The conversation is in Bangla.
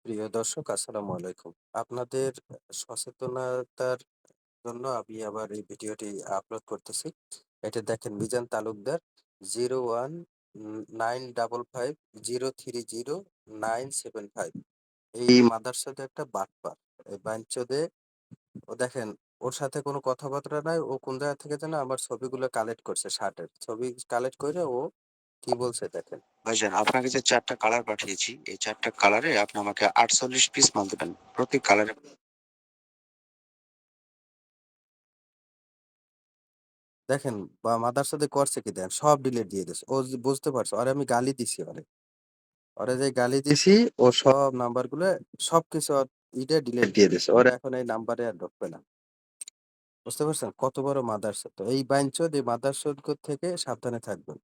প্রিয় দর্শক আসসালামু আলাইকুম। আপনাদের সচেতনতার জন্য আমি আবার এই ভিডিওটি আপলোড করতেছি। এটা দেখেন মিজান তালুকদার 01 955 030 975 এই মাদারচোদা একটা বাটপার। এই বাইঞ্চোদে ও দেখেন ওর সাথে কোনো কথাবার্তা নাই। ও কোন জায়গা থেকে যেন আমার ছবিগুলো কালেক্ট করছে শার্টের। ছবি কালেক্ট কইরা ও কি বলছে দেখেন। ভাইজান আপনাকে যে ৪ টা কালার পাঠিয়েছি, এই ৪ টা কালারে আপনি আমাকে ৪৮ পিস মাল দিবেন। প্রতি কালারে দেখেন বা মাদারচোদে করছে কি দেখেন সব ডিলিট দিয়ে দিছে। ও বুঝতে পারছে। ওরে আমি গালি দিছি ওরে। ওরে যে গালি দিছি ও সব নাম্বারগুলো সবকিছু ডিলিট দিয়ে দিছে। ওর এখন এই নাম্বারে আর ঢুকবে না। বুঝতে পারছেন? কত বড় মাদারচোদ। তো এই বাইঞ্চোদ এই মাদারচোদ থেকে সাবধানে থাকবেন।